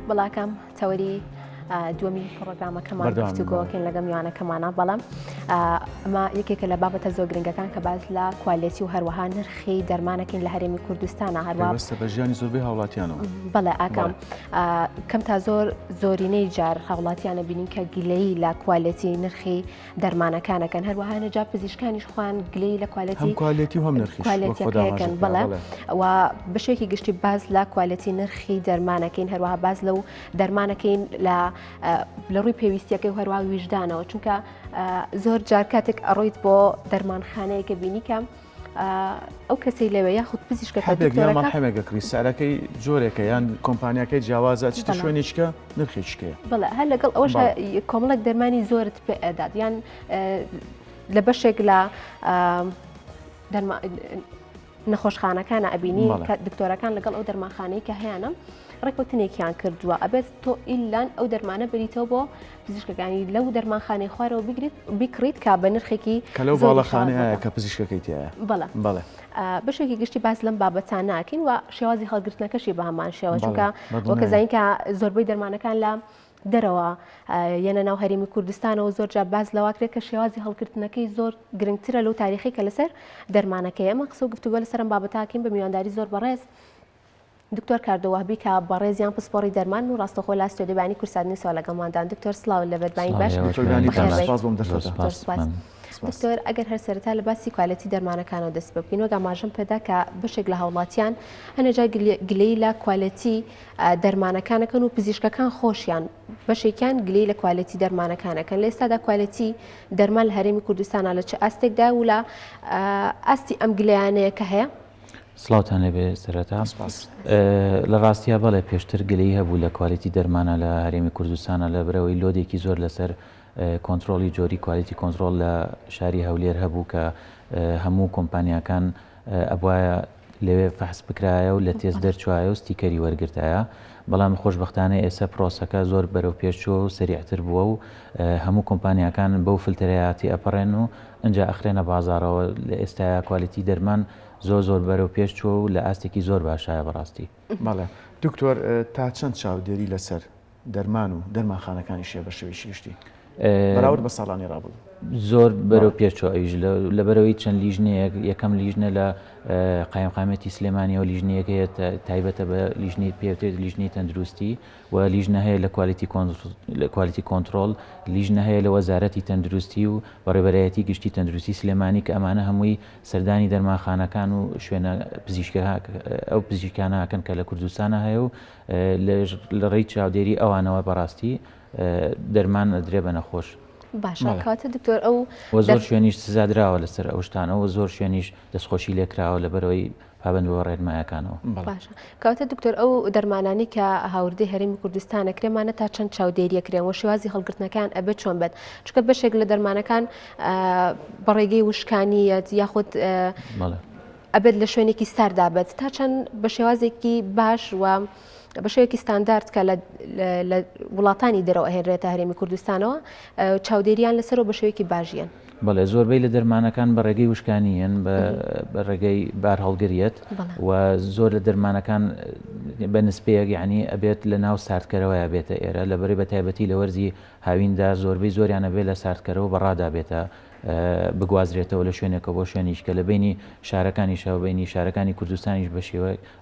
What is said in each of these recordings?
بەڵاکەم تەوەری دووەمی پرۆگرامەکەمان گفتوگۆکەین لەگەڵ میوانەکەمانە بەڵام ئەمە یەکێکە لە بابەتە زۆر گرنگەکان کە باز لە کوالیتی و هەروەها نرخی دەرمانەکەین لە هەرێمی کوردستانە هەروە بە ژیانی زۆربەی هاوڵاتیانەوە. بەڵێ ئاکەم کەم تا زۆرینەی جار هاوڵاتیانە بینین کە گلەی لە کوالیتی نرخی دەرمانەکانەکەن هەروەها نەجا پزیشکانیش خوان گلەی لە کوالیتی و هەم نرخی کوالیتیەکەن بەڵێ و بەشێکی گشتی باز لە کوالیتی نرخی دەرمانەکەین هەروەها باز لەو دەرمانەکەین لە ڕووی پێویستیەکەی و هەروە ویژدانەوە چونکە زۆر جار کاتێک ئەڕۆیت بۆ دەرمانخانەیەکە بینی کەم ئەو کەسەی لەوێ یاخود پزیشکەکە هەمێگە کریسالەکەی جۆرێکە یان کۆمپانیاکەی جیاوازە چتە شوێنێکە نرخێکەیە بەڵێ هەر لەگەڵ ئەوەش کۆمەڵک دەرمانی زۆرت پێ ئەدات یان لە بەشێک لە نەخۆشخانەکانە ئەبینی کە دکتۆرەکان لەگەڵ ئەو دەرمانخانەی کە هەیەە ڕێکوتنێکیان کردووە ئەبێت تۆ ئیلان ئەو دەرمانە بریتەوە بۆ پزیشکەکانی لەو دەرمانخانەی خوارەوە بیکڕیت کا بە نرخێکی لەو باڵەخانەیە کە پزیشکەکەی تایە. بەڵێ بەشێکی گشتی باز لەم بابەتان ناکەین و شێوازی هەڵگرتنەکەشی بە هەمان شێوە چونکە وەکەزانین کە زۆربەی دەرمانەکان لە دەرەوە یەنە ناو هەرێمی کوردستانەوە زۆر جا باز لەواکرێت کە شێوازی هەڵگرتنەکەی زۆر گرنگترە لەو تاریخی کە لەسەر دەرمانەکەی ئەمە قسە و گفتوگۆ لەسەرم بابەتاکەین بە میوانداری زۆر بەڕێز دکتۆر کاردەوەهبی کە بەڕێزیان پسپۆڕی دەرمان و ڕاستەخۆ لا ستۆدیۆبانی کورسادنی سوال لەگەڵماندان دکتۆر سڵاو لەبەربانی باش دکتۆر ئەگەر هەر سەرەتا لە باسی کوالیتی دەرمانەکانەوە دەست پێ بکەین وەک ئاماژەم پێدا کە بەشێک لە هاوڵاتیان هەنێجا گلەی لە کوالیتی دەرمانەکانەکەن و پزیشکەکان خۆشیان بەشێکیان گلەی لە کوالیتی دەرمانەکانەکەن لە ئێستادا کوالیتی دەرمان لە هەرێمی کوردستانە لە چه ئاستێکدا و لە ئاستی ئەم گلەیانەیە کە هەیە سڵاوتان لەبێ سەرەتا لە ڕاستیە بەڵێ پێشتر گلەی هەبوو لە کوالیتی دەرمانە لە هەرێمی کوردستانە لە برەوەی لۆدێکی زۆر لەسەر کۆنتترۆلی جۆری کوالیتی کۆنتترۆل لە شاری هەولێر هەبوو کە هەموو کۆمپانیەکان ئەبواە لەوێ فەحس بکرایە و لە تێز دەرچوایە و ستیکەری وەرگرتایە بەڵام خۆشبەختانە ئێستا پرۆسەکە زۆر بەرەو پێشچووە و سریعتر بووە و هەموو کۆمپانیەکان بەو فلترەیەتی ئەپەڕێن و ئەنج ئەخرێنە بازارەوە لە ئێستایا کوالیتی دەرمان زۆر بەرەو پێشچووە و لە ئاستێکی زۆر باشایە بەڕاستی. بەڵێ دکتۆر تا چەند چاودێری لەسەر دەرمان و دەرمانخانەکانی شێ بە شێوەیەکی گشتی بەراورد بە ساڵانی ڕابوو زۆر بەرەو پێچەوە ئەویش لە بەرەوەی چەند لیژنەیە یەکەم لیژنە لە قایمقامەتی سلێمانیەوە لیژنەیەکەیە تایبەتە بە لیژنەی پێوتێت لیژنەی تەندروستی و لیژنە هەیە لە کوالیتی کۆنتترۆل لیژنە هەیە لە وەزارەتی تەندروستی و بەڕێبەرایەتی گشتی تەندروستی سلێمانی کە ئەمانە هەمووی سەردانی دەرمانخانەکان و شوێنە ئەو پزیشکانەکەن کە لە کوردستانە هەیە و لە ڕێی چاودێری ئەوانەوە بەڕاستی دەرمان درێ بە نەخۆش. باشە کاتە دکتۆر ئەو زۆر شوێنیش سزادراوە لەسەر ئەو شتانەوە زۆر شوێنیش دەستخۆشی لێکراوە لە بەرەوەی پابندەوە ڕێنمایەکانەوە. باشە کاتە دکتۆر ئەو دەرمانانی کە هاوردەی هەرێمی کوردستانە کرێمانە تا چەند چاودێریەکرێن و شێوازی هەڵگرتنەکان ئەبێ چۆن بێت چونکە بەشێک لە دەرمانەکان بەڕێگەی وشکانیەت یاخود ئەبێت لە شوێنێکی ساردا بێت تا چەند بە شێوازێکی باش و بە شێوەیەکی ستاندارد کە لە وڵاتانی دەرەوە هێنرێتە هەرێمی کوردستانەوە چاودێریان لەسەرەوە بە شێوەیەکی باشیان. بەڵێ زۆربەی لە دەرمانەکان بە ڕێگەی وشکانیان بە ڕێگەی بار هەڵگریت و زۆر لە دەرمانەکان بە نسبەیەک یعنی ئەبێت لە ناو ساردکەرەوەی بێتە ئێرە لە بەرەی بە تایبەتی لە وەرزی هاویندا زۆربەی زۆریانە بێت لە ساردکەرەوە بەڕادا بێتە بگوازرێتەوە لە شوێنێکە بۆ شوێنیش کە لە بینی شارەکانیشەوە بینی شارەکانی کوردستانیش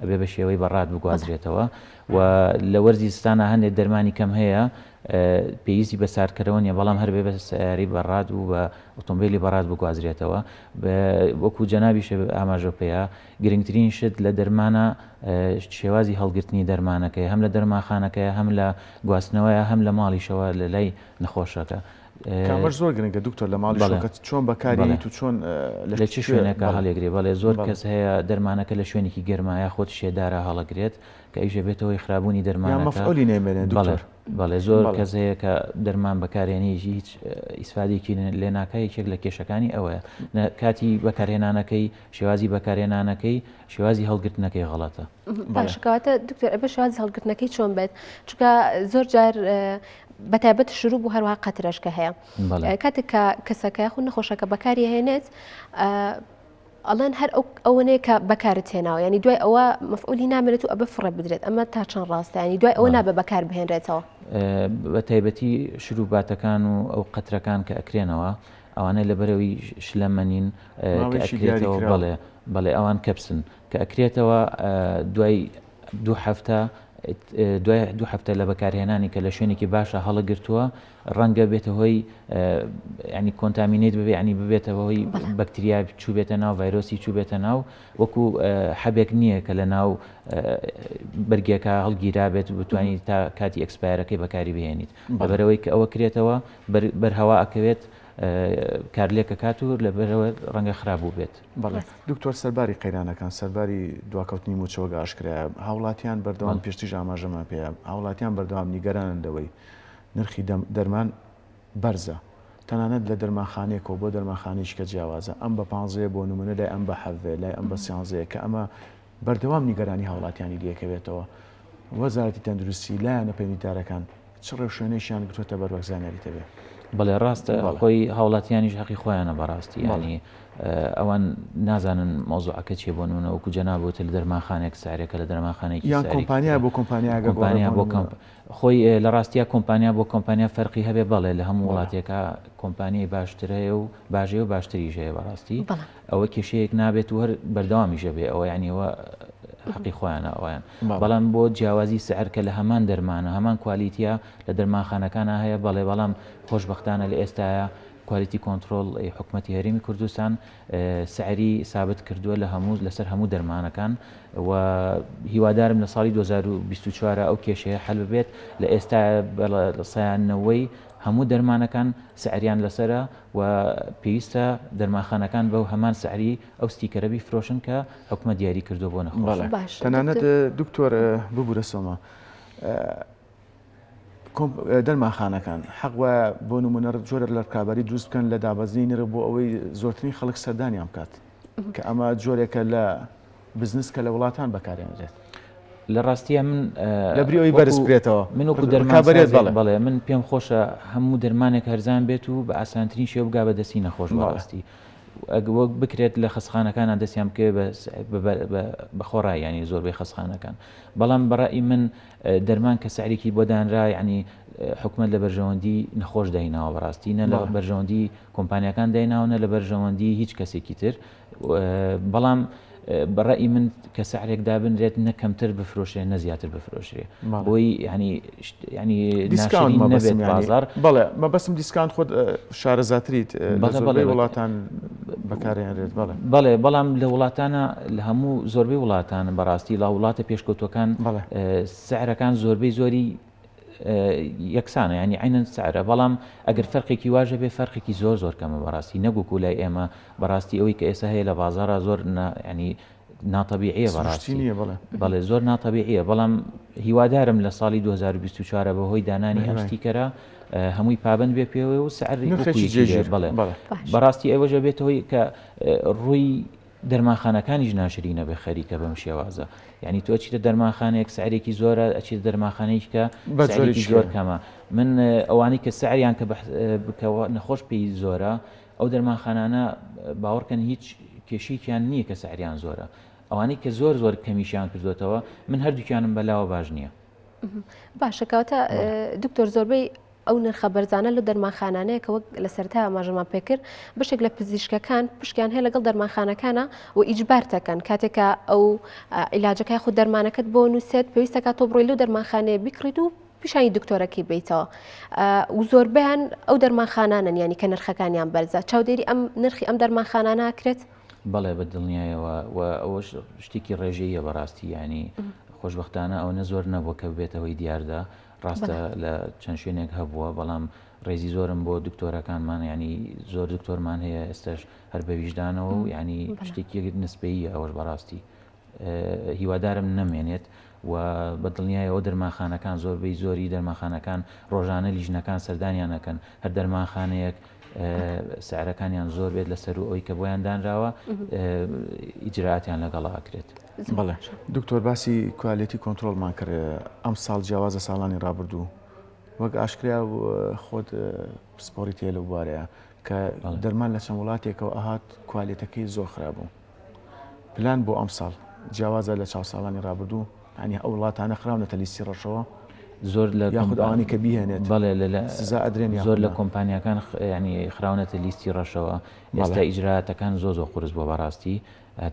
ئەبێ بە شێوەی بەڕاد بگوازرێتەوە و لە وەرزی ستانە هەندێک دەرمانی کەم هەیە پێویستی بە ساردکەرەوە نیە بەڵام هەر بە سیاری بەڕاد و بە ئۆتۆمبیلی بەڕاد بگوازرێتەوە وەکو جەنابیش ئاماژە پێەیە گرنگترین شت لە دەرمانە شێوازی هەڵگرتنی دەرمانەکەی هەم لە دەرمانخانەکەی هەم لە گواستنەوەیە هەم لە ماڵیشەوە لە لای نەخۆشەکە. کامەش زۆر گرنگە دکتۆر لە ماڵیشەکە چۆن بەکارێت و چۆن لە چه شوێنێکە هەڵێگرێ بەڵێ زۆر کەس هەیە دەرمانەکە لە شوێنێکی گەرمایە خۆت شێدارە هەڵەگرێت کە ئیژە بێتەوەی خراببوونی دەرمانەکە بەڵێ زۆر کەس هەیە کە دەرمان بەکارێنیژی هیچ ئیسفادێکی لێ ناکای یەکێک لە کێشەکانی ئەوەیە کاتی بەکارهێنانەکەی شێوازی بەکارهێنانەکەی شێوازی هەڵگرتنەکەی غەڵەتە. باشکەواتە دکتۆر ئەبێ شێوازی هەڵگرتنەکەی چۆن بێت چونکە زۆر جار بەتایبەت شروع بوو هەروەها قەترەشکە هەیە کاتێک کە کەسەکە خو نەخۆشەکە بەکاری هێنێت ئەڵێن هەر ئەوەنەیە کە بەکارت هێناوە ینی دوای ئەوە مەفعولی نامێت و ئەبە فڕە بدرێت ئەمە تا چەند ڕاستە ینی دوای ئەوە نابێ بەکار بهێنرێتەوە بە تایبەتی شروباتەکان و ئەو قەترەکان کە ئەکرێنەوە ئەوانەی لەبەرەوەی شلەمەنین ئەکرێتەوە بەڵێ ئەوان کەپسن کە ئەکرێتەوە دوای دوو هەفتە لە بەکارهێنانی کە لە شوێنێکی باشە هەڵەگرتووە ڕەنگە بێتە هۆی ینی کۆنتامینێت ببێ ینی ببێتەوە هۆی بەکتریا چوو بێتە ناو ڤایرۆسی چوو بێتە ناو وەکو حەبێک نییە کە لە ناو بەرگێکە هەڵگیرا بێت و بتوانیت تا کاتی ئەکسپایرەکەی بەکاری بهێنیت لەبەرەوەی کە ئەوە کرێتەوە بەرهەوا ئەکەوێت کارلێکە کات و لەبەرەوە ڕەنگە خراپبوو بێت. بەڵێ دکتۆر سەرباری قەیرانەکان سەرباری دواکەوتنی موچەوە ئاشکرایە هاوڵاتیان بەردەوام پێشتیش ئاماژەمان پێەیە هاوڵاتیان بەردەوام نیگەرانندەوەی نرخی دەرمان بەرزە تەنانەت لە دەرمانخانەیەکەوە بۆ دەرمانخانەیەکی کە جیاوازە ئەم بە 15 بۆ نمونە لای ئەم بە حەڤێ لای ئەم بە سیانزەیە کە ئەمە بەردەوام نیگەرانی هاوڵاتیانی دیەکەوێتەوە وەزارەتی تەندروستی لایەنە پەیوەندیدارەکان چ ڕێوشوێنەیەکیان گرتووەتە بەروەک زانیاریتە بێ. بەڵێ ڕاستە خۆی هاوڵاتیانیش حەقی خۆیانە بەڕاستی ینی ئەوان نازانن مۆزوعەکە چیە بۆ نمونە وەکو جەنابوت لە دەرمانخانێک سارێکە لە دەرمانخانەیەکی یان کۆمپانیا بۆ کۆمپانیا بۆ خۆی لە ڕاستیە کۆمپانیا بۆ کۆمپانیا فەرقی هەبێ بەڵێ لە هەموو وڵاتێکە کۆمپانیای باشترەیە و باشێ و باشتریش هەیە بەڕاستی ئەوە کێشەیەک نابێت و هەر بەردەوامیشە بێ ئەوە یعنیەوە حقی خۆیانە ئەویان بەڵام بۆ جیاوازی سعر کە لە هەمان دەرمانە هەمان کوالیتیە لە دەرمانخانەکانە هەیە بەڵێ بەڵام خۆشبەختانە لە ئێستاە کوالیتی کۆنتترۆل حکوومەتتی هەرێمی کوردستان سعری سابت کردووە لە لەسەر هەموو دەرمانەکان و هیوادارم لە ساڵی 2024 ئەو کێشەیە حل ببێت لە ئێستا سایانەوەی هەموو دەرمانەکان سعریان لەسرە و پێویستە دەرمانخانەکان بەو هەمان سعری ئەو ستیکەرە بیفرۆشن کە حکومەت دیاری کردو بۆ نەخۆش. تەنانەت دکتۆر ببوورە سۆما دەرمانخانەکان حەقوە بۆ نمونە جۆرە لە کابرای دروست بکەن لە دابەزینی نرخ بۆ ئەوەی زۆرترین خەڵک سەردانیان بکات کە ئەمە جۆرێکە لە بزنس کە لە وڵاتان بەکارێنرێت. لە ڕاستیە من لە بریەوەی بەرز بێتەوە من وەکو بەڵێ من پێم خۆشە هەموو دەرمانێک هەرزان بێت و بە ئاسانترین شێوە بگا بە دەستی نەخۆش بەڕاستی وەک بکرێت لە خەسخانەکانە دەستیان بکێ بە خۆڕای ینی زۆربەی خەسخانەکان بەڵام بەڕای من دەرمان کە سعرێکی بۆ دانرا ینی حکومەت لە بەرژەوەندی نەخۆش دایناوە بەڕاستی نە لە بەرژەوەندی کۆمپانیەکان دایناونە لە بەرژەوەندی هیچ کەسێکی تر بەڵام بەڕای من کە سعرێک دابنرێت نەکەمتر بفرۆشێ نەزیاتر بفرۆشرێ بۆی ینی دیسکاونت نەبێت بازار بەڵێ مەبەستم دیسکاونت خۆت شارەزاتریت بەڵێ وڵاتان بەکارێنرێت بەڵێ بەڵام لە وڵاتانە لە هەموو زۆربەی وڵاتان بەڕاستی لە وڵاتە پێشکەوتوەکان سعرەکان زۆربەی زۆری یەکسانە ینی عینەن سعرە بەڵام ئەگەر فەرقێکی واژە بێ فەرقێکی زۆر کەمە بەڕاستی نەگوکو لای ئێمە بەڕاستی ئەوەی کە ئێستا هەیە لە بازارە زۆر ینی ناتەبیعیە بەڕاستی بەڵێ زۆر ناتەبیعیە بەڵام هیوادارم لە ساڵی 2024 بەهۆی دانانی ئەم ستیکەرە هەمووی پابند بێ پێوە و سعری بڵێ بەڕاستی ئەوەژە بێتەوەی کە ڕووی دەرمانخانەکانیش ناشرینە بێ خەریکە بەم شێوازە یعنی تۆ ئەچیتە دەرمانخانەیەک سعرێکی زۆرە ئەچیتە دەرمانخانەیەک کە سعرێکی زۆر کەمە من ئەوانەی کە سعریان کە بکەوە نەخۆش پێی زۆرە ئەو دەرمانخانانە باوەڕکەن هیچ کێشەیەکیان نییە کە سعریان زۆرە ئەوانەی کە زۆر کەمیشیان کردوێتەوە من هەردووکیانم بەلاوە باش نییە. باشە کەواتە دکتۆر زۆربەی ئەو نرخە بەرزانە لە دەرمانخانانەیە کە وەک لە سەرتا ئاماژەمان پێکرد بەشێک لە پزیشکەکان پشتیان هەیە لەگەڵ دەرمانخانەکانە و ئیجبار دەکەن کاتێکە ئەو عیلاجەکەی خود دەرمانەکەت بۆ نووسێت پێویستەکە تۆ بڕۆی لەو دەرمانخانەیە بیکڕیت و پیشانی دکتۆرەکەی بیتەوە و زۆربیان ئەو دەرمانخانانن ینی کە نرخەکانیان بەرزە چاودێری ئەم نرخی ئەم دەرمانخانانە کرێت بەڵێ بەدڵنیایەوە و ئەوەش شتێکی ڕێژەیە بەڕاستی ینی خۆشبەختانە ئەو نە زۆر نەبووە کە بێتەوەی دیاردا ڕاستە لە چەند شوێنێک هەبووە بەڵام ڕێزی زۆرم بۆ دکتۆرەکانمان ینی زۆر دکتۆرمان هەیە ئێستش هەر بە ویژدانەوە و ینی شتێکی نسبەیە ئەوەش بەڕاستی هیوادارم نەمێنێت و بەدڵنیایەوە دەرمانخانەکان زۆربەی زۆری دەرمانخانەکان ڕۆژانە لیژنەکان سەردانیانەکەن هەر دەرمانخانەیەک سعرەکانیان زۆر بێت لەسەر و ئەوی کە بۆیان دانراوە ئیجراتیان لەگەڵا ئەکرێت. بەڵێ دکتۆر باسی کوالیتی کۆنتترۆلمان کرد ئەم ساڵ جیاوازە ساڵانی ڕابردوو وەک ئاشکرا و خۆت پسپۆری تێ لە بوارەیە کە دەرمان لە چەند وڵاتێکەوە ئاهات کوالیتەکەی زۆر خراپبوو پلان بۆ ئەم ساڵ جیاوازە لە چاو ساڵانی ڕابردوو ینی ئەو وڵاتانە خراونەتە لیستی ڕەشەوە زۆر لە یاخود ئەوانی کە بیهێنێت بەڵێ سزا ئەدرێن زۆر لە کۆمپانیەکان ینی خراونەتە لیستی ڕەشەوە ئێستا ئیجراتەکان زۆر قورس بۆ بەڕاستی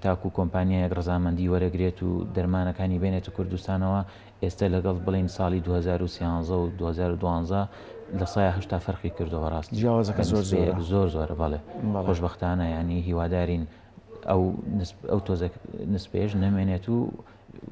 تاکو کۆمپانیایەک ڕزامەندی وەرەگرێت و دەرمانەکانی بێنێتە کوردستانەوە ئێستا لەگەڵ بڵین ساڵی 2013 و 2012 لە سایە هەشتا فەرقی کردەوە ڕاستی جیاوازەکە زۆر زۆرە بەڵێ خۆشبەختانە ینی هیوادارین ئەو تۆزە نسبێژ نەمێنێت و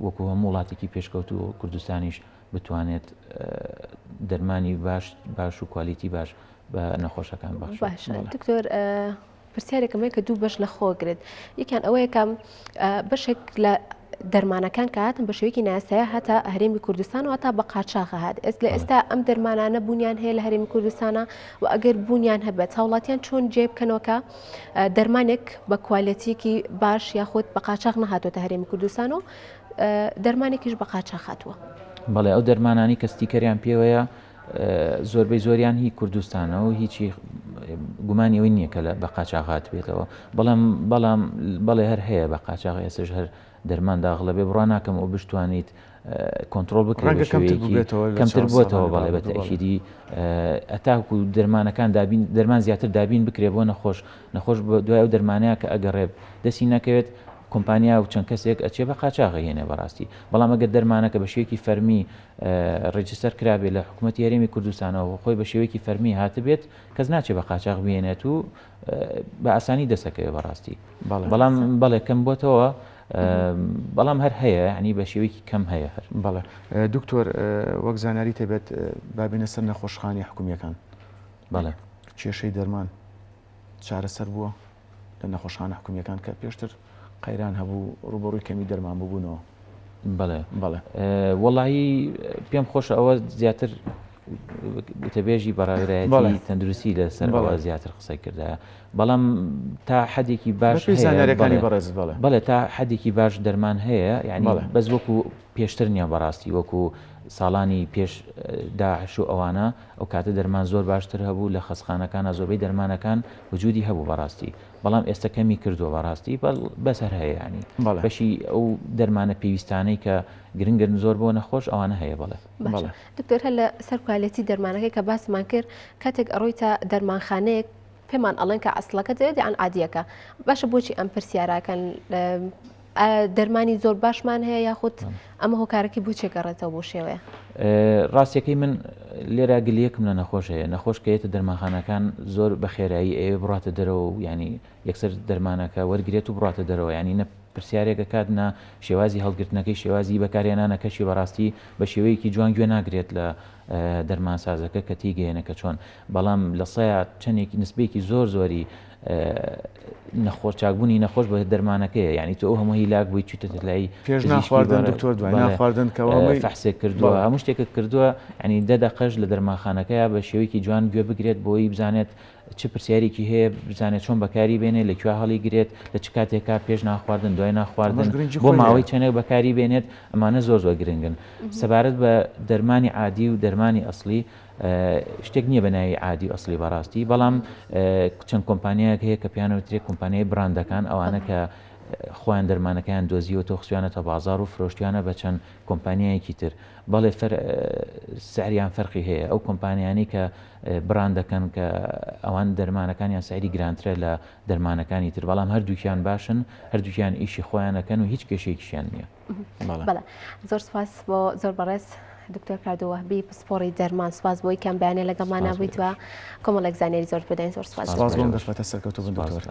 وەکو هەموو وڵاتێکی پێشکەوت و کوردستانیش بتوانێت دەرمانی باش و کوالیتی باش بە نەخۆشەکان باش. دکتۆر پرسیارێکم کە دوو بەش لە خۆگرێت یەکیان ئەوەیە کە بەشێک لە دەرمانەکان کە هاتن بە شێوەیەکی ناسایە هەتا هەرێمی کوردستان و هەتا بە قاچاغ هات لە ئێستا ئەم دەرمانانە بوونیان هەیە لە هەرێمی کوردستانە و ئەگەر بوونیان هەبێت هاوڵاتیان چۆن جێ بکەنەوە دەرمانێک بە کوالەتیەکی باش یاخود بە قاچاغ نەهاتۆتە هەرێمی کوردستان و دەرمانێکیش بە قاچاغ هاتووە. بەڵێ ئەو دەرمانانی کە ستیکەریان پێوەیە زۆربەی زۆریان هی کوردستانە و هیچی گومانی ئەوی نییە کە لە بە قاچاغ هات بێتەوە بەڵام بەڵێ هەر هەیە بە قاچاغ ئێسش هەر دەرمان داغڵە بێ بڕوا ناکەم و بشتوانیت کۆنتترۆل بکرێت کەمتر بووێتەوە بەڵێ بە تەکیدی ئەتاکو دەرمانەکان دەرمان زیاتر دابین بکرێ بۆ نەخۆش دوای ئەو دەرمانەیە کە ئەگەڕێب دەستی نەکەوێت کۆمپانیا و چەند کەسێک ئەچێ بە قاچاغ هێنێ بەڕاستی بەڵام ئەگەر دەرمانەکە بە شێوەیەکی فەرمی ڕێجستەر کرابێت لە حکوومەتی هەرێمی کوردستانەوە خۆی بە شێوەیەکی فەرمی هاتبێت کەس ناچێت بە قاچاغ بێنێت و بە ئاسانی دەسەکەوێت بەڕاستی بەڵام بەڵێ کەم بۆتەوە بەڵام هەر هەیە ینی بە شێوەیەکی کەم هەیە هەر بەڵێ دکتۆر وەک زانیاری تێبێت بابینە سەر نەخۆشخانی حکوومیەکان بەڵێ کێشەی دەرمان چارەسەر بووە لە نەخۆشخانە حکوومیەکان کە پێشتر قەیران هەبوو ڕوبەڕووی کەمی دەرمان ببوونەوە بەڵێ وەڵایی پێم خۆشە ئەوە زیاتر وتەبێژی بەڕێوەتی تەندروستی لەسەر ئەوە زیاتر قسەی کردایە بەڵام تا حەدێکی باش بەڵێ تا حەدێکی باش دەرمان هەیە یعنی بەس وەکو پێشتر نییە بەڕاستی وەکو ساڵانی پێش داعش و ئەوانە ئەو کاتە دەرمان زۆر باشتر هەبوو لە خەسخانەکان زۆربەی دەرمانەکان وجودی هەبوو بەڕاستی بەڵام ئێستا کەمی کردووە بەڕاستی بەسەر هەیە ینی بەشی ئەو دەرمانە پێویستانەی کە گرنگن زۆر بۆ نەخۆش ئەوانە هەیە بەڵێ. دکتۆر هەر لە سەر کوالەتی دەرمانەکەی کە باسمان کرد کاتێک ئەڕۆیتە دەرمانخانەیەک پێمان ئەڵێن کە ئەسڵەکە دەوێت یان عادیەکە باشە بۆچی ئەم پرسیاراکەن دەرمانی زۆر باشمان هەیە یاخود ئەمە هۆکارێکی بۆچێ گەڕێتەوە بۆ شێوەیە ڕاستیەکەی من لێرە گلەکم لە نەخۆش هەیە نەخۆش کەیتە دەرمانخانەکان زۆر بە خێرایی ئێوە بڕاتە دەرەوە و ینی یەکسەر دەرمانەکە وەرگێت و بڕاتە دەرەوە ینی نە پرسیارێکە کاتنا شێوازی هەڵگرتنەکەی شێوازی بەکارهێنانەکەشی بەڕاستی بە شێوەیەکی جوان گوێ ناگرێت لە دەرمانسازەکە کە تیگەێنەکە چۆن بەڵام لە سایە چەندێکی نسبێکی زۆر زۆری نەخۆش چاکبوونی نەخۆش بە دەرمانەکەیە ینی تۆ هەموو هیلاک بووی چیتە لای پێش ناخواردن دکتۆر دوای ناخواردن کەەوەی فەحسێک کردووە هەموو شتێکە کردووە ینی دەدەقەش لە دەرمانخانەکەیە بە شێوەیەکی جوان گوێ بگرێت بۆی بزانێت چه پرسیارێکی هەیە بزانێت چۆن بەکاری بێنێت لەکوێ هەڵی گرێت لە چ کاتێکا پێش ناخواردن دوای ناخواردن بۆ ماوەی چەندێک بەکاری بێنێت ئەمانە زۆر گرنگن سەبارەت بە دەرمانی عادی و دەرمانی ئەسلی شتێک نییە بەناوی عادی و ئەسلی بەڕاستی بەڵام چەند کۆمپانیایەک هەیە کە پیانەوترێک کۆمپانیای براندەکان ئەوانە کە خۆیان دەرمانەکەیان دۆزیەوە تۆ خسویانەتە بازار و فرۆشتیانە بە چەند کۆمپانیایەکی تر بەڵێ سعریان فەرقی هەیە ئەو کۆمپانیانی کە براندەکەن کە ئەوان دەرمانەکانیان سعری گرانترە لە دەرمانەکانی تر بەڵام هەردووکیان باشن هەردووکیان ئیشی خۆیانەکەن و هیچ کێشێکیشیان نییە. زۆر سپاس بۆ زۆر بەڕێز دکتۆر کاردووەهبی پسپۆڕی دەرمان سپاس بۆی کەم بەیانێ لەگەڵمان نبوویتوە کۆمەڵێک زانیاری زۆر بدەین زۆر سپاس بۆم دەفەتە سەرکەوتوو بن دکتۆر.